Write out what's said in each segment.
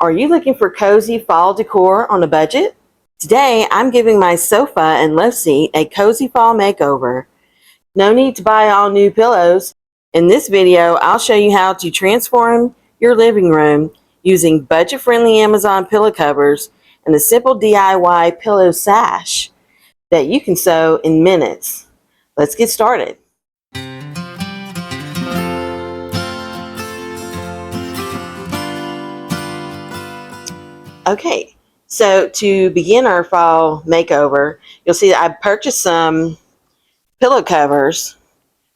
Are you looking for cozy fall decor on a budget? Today, I'm giving my sofa and love seat a cozy fall makeover. No need to buy all new pillows. In this video, I'll show you how to transform your living room using budget-friendly Amazon pillow covers and a simple DIY pillow sash that you can sew in minutes. Let's get started. Okay, so to begin our fall makeover, you'll see that I purchased some pillow covers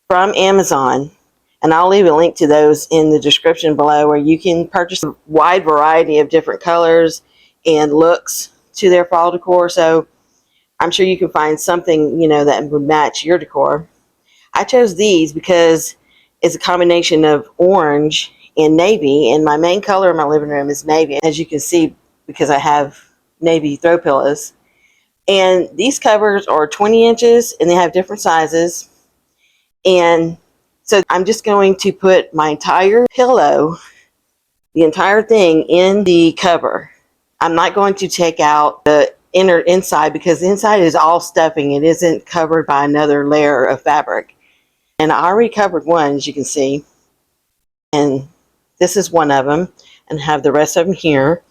from Amazon, and I'll leave a link to those in the description below, where you can purchase a wide variety of different colors and looks to their fall decor. So I'm sure you can find something, that would match your decor. I chose these because it's a combination of orange and navy, and my main color in my living room is navy, as you can see, because I have navy throw pillows. And these covers are 20 inches and they have different sizes. And so I'm just going to put my entire pillow, the entire thing, in the cover. I'm not going to take out the inside, because the inside is all stuffing. It isn't covered by another layer of fabric. And I already covered one, as you can see. And this is one of them, and have the rest of them here.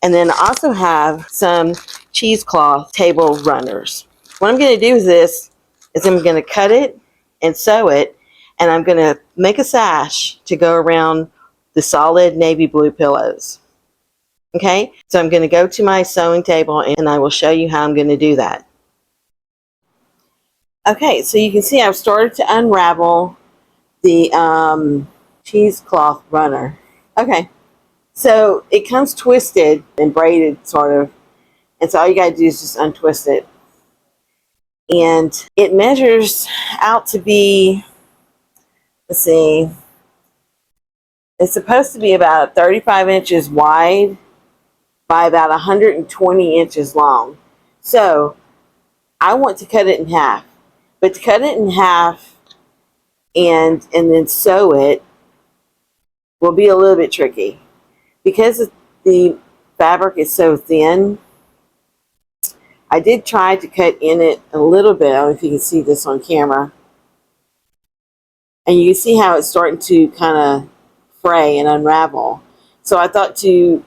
And then I also have some cheesecloth table runners. What I'm going to do with this is I'm going to cut it and sew it, and I'm going to make a sash to go around the solid navy blue pillows. Okay, so I'm going to go to my sewing table and I will show you how I'm going to do that. Okay, so you can see I've started to unravel the cheesecloth runner. Okay, so it comes twisted and braided, sort of, and so all you got to do is just untwist it. And it measures out to be, let's see, it's supposed to be about 35 inches wide by about 120 inches long. So I want to cut it in half. But to cut it in half and then sew it will be a little bit tricky. Because the fabric is so thin, I did try to cut in it a little bit. I don't know if you can see this on camera. And you can see how it's starting to kind of fray and unravel. So I thought to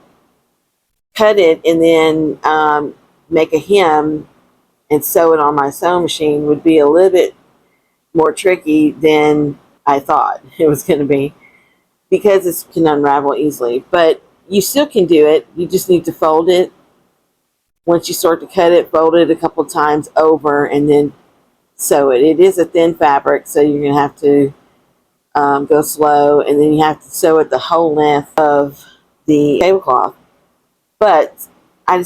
cut it and then make a hem and sew it on my sewing machine would be a little bit more tricky than I thought it was going to be, because it can unravel easily. But you still can do it. You just need to fold it. Once you start to cut it, fold it a couple times over and then sew it. It is a thin fabric, so you're going to have to go slow, and then you have to sew it the whole length of the tablecloth. But I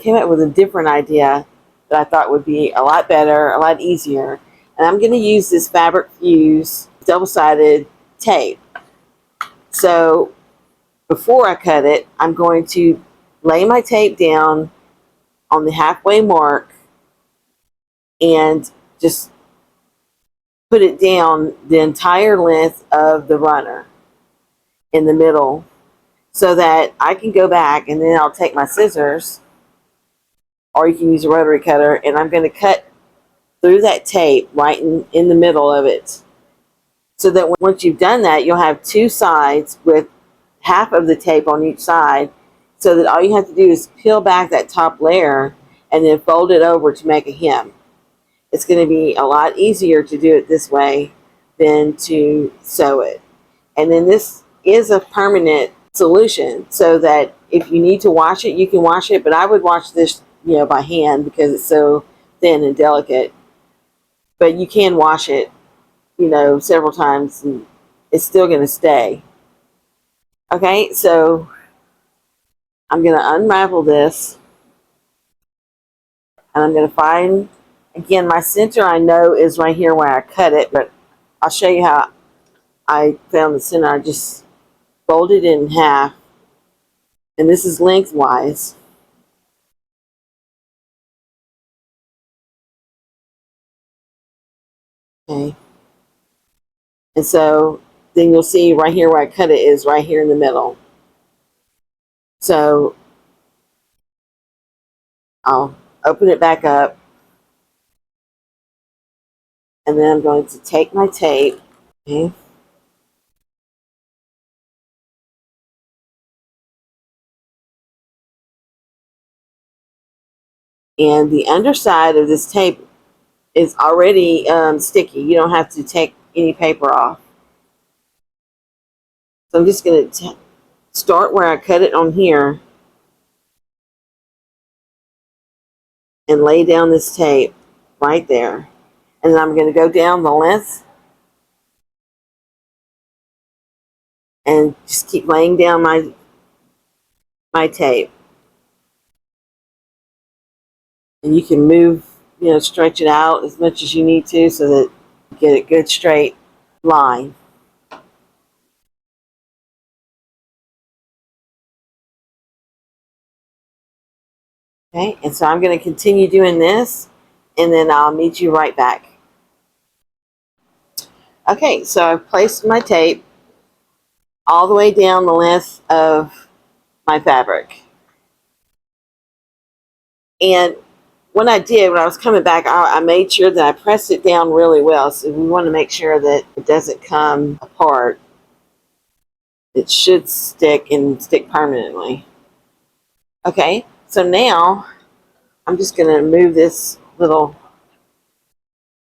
came up with a different idea that I thought would be a lot better, a lot easier. And I'm going to use this Fabric Fuse double-sided tape. So before I cut it, I'm going to lay my tape down on the halfway mark and just put it down the entire length of the runner in the middle, so that I can go back and then I'll take my scissors, or you can use a rotary cutter, and I'm going to cut through that tape right in the middle of it, so that once you've done that, you'll have two sides with half of the tape on each side, so that all you have to do is peel back that top layer and then fold it over to make a hem. It's going to be a lot easier to do it this way than to sew it. And then this is a permanent solution, so that if you need to wash it, you can wash it. But I would wash this, by hand, because it's so thin and delicate. But you can wash it, several times, and it's still going to stay. Okay, so I'm going to unravel this, and I'm going to find, again, my center I know is right here where I cut it, but I'll show you how I found the center. I just folded it in half, and this is lengthwise. Okay. And so then you'll see right here where I cut it is right here in the middle. So I'll open it back up, and then I'm going to take my tape. Okay. And the underside of this tape is already sticky. You don't have to take any paper off. So I'm just going to start where I cut it on here and lay down this tape right there. And then I'm going to go down the length and just keep laying down my tape. And you can move, stretch it out as much as you need to so that you get a good straight line. Okay, and so I'm going to continue doing this, and then I'll meet you right back. Okay, so I've placed my tape all the way down the length of my fabric. And when I did, when I was coming back, I made sure that I pressed it down really well. So we want to make sure that it doesn't come apart. It should stick and stick permanently. Okay, so now I'm just going to move this little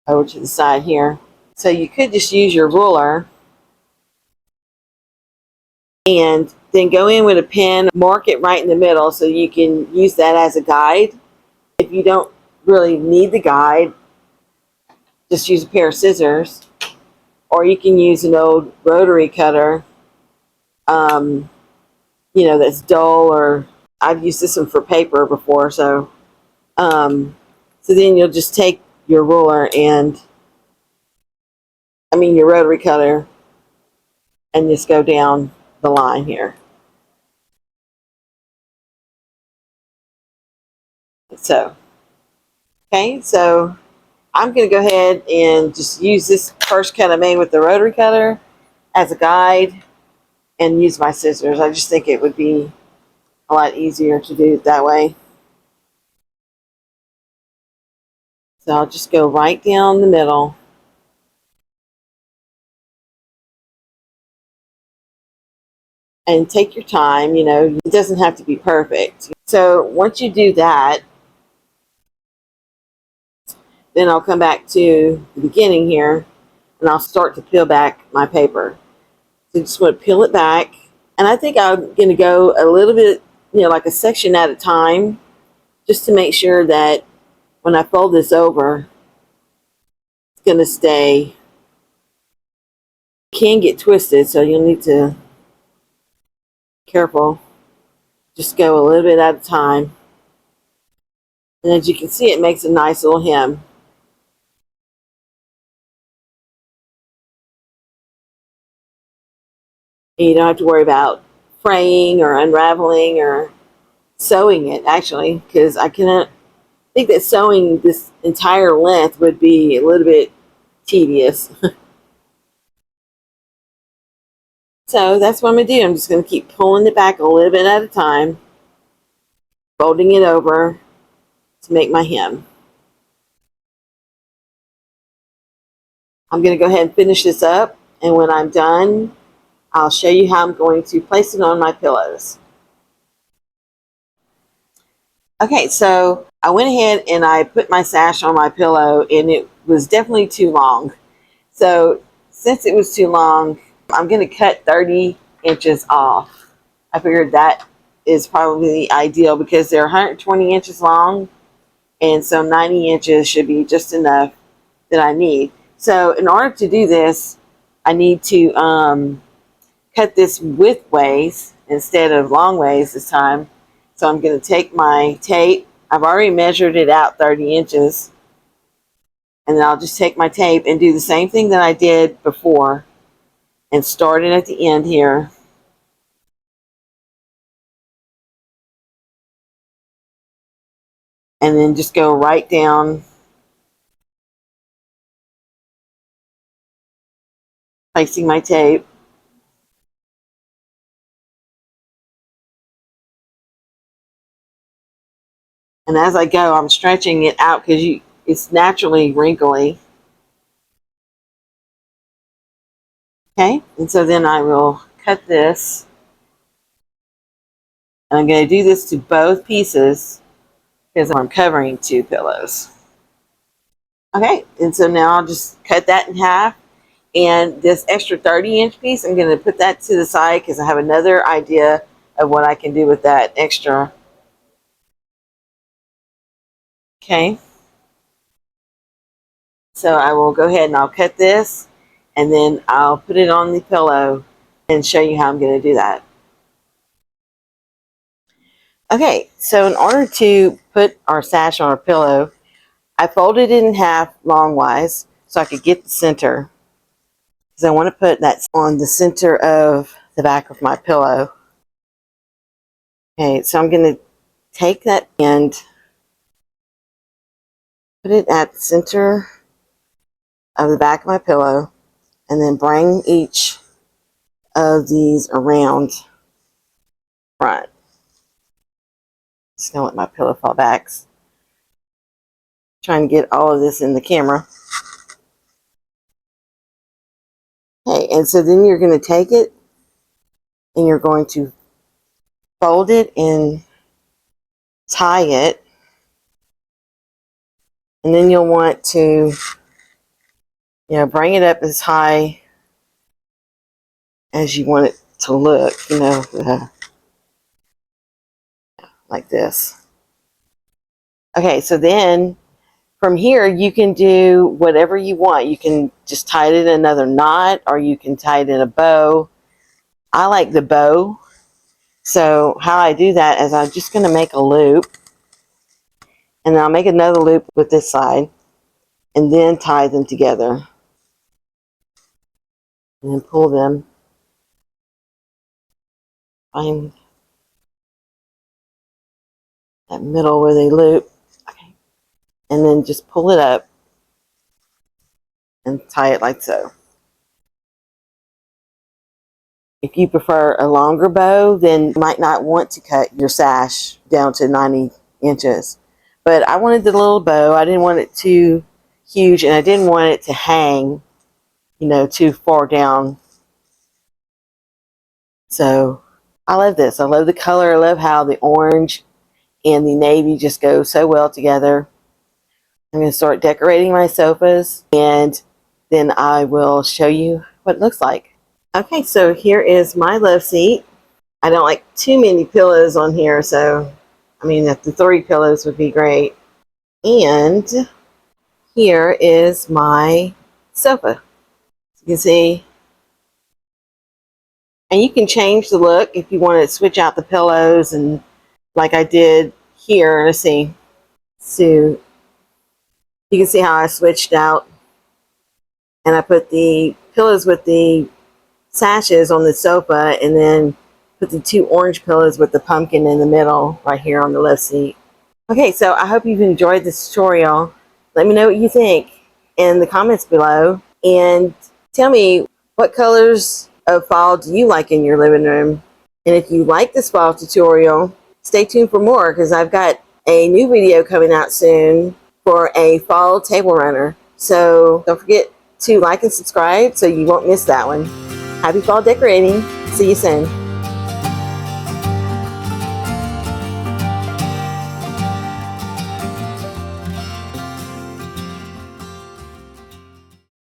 over to the side here. So you could just use your ruler and then go in with a pen, mark it right in the middle so you can use that as a guide. If you don't really need the guide, just use a pair of scissors, or you can use an old rotary cutter, that's dull, or I've used this one for paper before. So then you'll just take your ruler and, your rotary cutter, and just go down the line here. So, okay, so I'm going to go ahead and just use this first cut I made with the rotary cutter as a guide and use my scissors. I just think it would be a lot easier to do it that way. So I'll just go right down the middle. And take your time, it doesn't have to be perfect. So once you do that, then I'll come back to the beginning here and I'll start to peel back my paper. So just want to peel it back. And I think I'm going to go a little bit, like a section at a time, just to make sure that when I fold this over, it's going to stay. It can get twisted, so you'll need to be careful. Just go a little bit at a time. And as you can see, it makes a nice little hem. And you don't have to worry about fraying or unraveling or sewing it, actually, because I cannot think that sewing this entire length would be a little bit tedious. So that's what I'm going to do. I'm just going to keep pulling it back a little bit at a time, folding it over to make my hem. I'm going to go ahead and finish this up, and when I'm done, I'll show you how I'm going to place it on my pillows. Okay, so I went ahead and I put my sash on my pillow, and it was definitely too long. So since it was too long, I'm going to cut 30 inches off. I figured that is probably ideal because they're 120 inches long, and so 90 inches should be just enough that I need. So in order to do this, I need to cut this widthways instead of long ways this time. So I'm going to take my tape. I've already measured it out 30 inches. And then I'll just take my tape and do the same thing that I did before and start it at the end here. And then just go right down, placing my tape. And as I go, I'm stretching it out because it's naturally wrinkly. Okay, and so then I will cut this. And I'm going to do this to both pieces because I'm covering 2 pillows. Okay, and so now I'll just cut that in half. And this extra 30-inch piece, I'm going to put that to the side because I have another idea of what I can do with that extra. Okay. So I will go ahead and I'll cut this, and then I'll put it on the pillow and show you how I'm going to do that. Okay, so in order to put our sash on our pillow, I folded it in half longwise so I could get the center. Because I want to put that on the center of the back of my pillow. Okay, so I'm going to take that end, put it at the center of the back of my pillow, and then bring each of these around front. Just going to let my pillow fall back. Trying to get all of this in the camera. Okay, and so then you're going to take it and you're going to fold it and tie it. And then you'll want to, bring it up as high as you want it to look, like this. Okay, so then from here you can do whatever you want. You can just tie it in another knot, or you can tie it in a bow. I like the bow. So how I do that is I'm just going to make a loop, and then I'll make another loop with this side, and then tie them together. And then pull them. Find that middle where they loop. Okay. And then just pull it up and tie it like so. If you prefer a longer bow, then you might not want to cut your sash down to 90 inches. But I wanted the little bow. I didn't want it too huge, and I didn't want it to hang, too far down. So I love this. I love the color. I love how the orange and the navy just go so well together. I'm going to start decorating my sofas, and then I will show you what it looks like. Okay, so here is my love seat. I don't like too many pillows on here, so the 3 pillows would be great. And here is my sofa. You can see. And you can change the look if you want to switch out the pillows, and like I did here. Let's see. So you can see how I switched out, and I put the pillows with the sashes on the sofa, and then put the 2 orange pillows with the pumpkin in the middle right here on the left seat. Okay, so I hope you've enjoyed this tutorial. Let me know what you think in the comments below, and tell me, what colors of fall do you like in your living room? And if you like this fall tutorial, stay tuned for more, because I've got a new video coming out soon for a fall table runner. So don't forget to like and subscribe so you won't miss that one. Happy fall decorating. See you soon.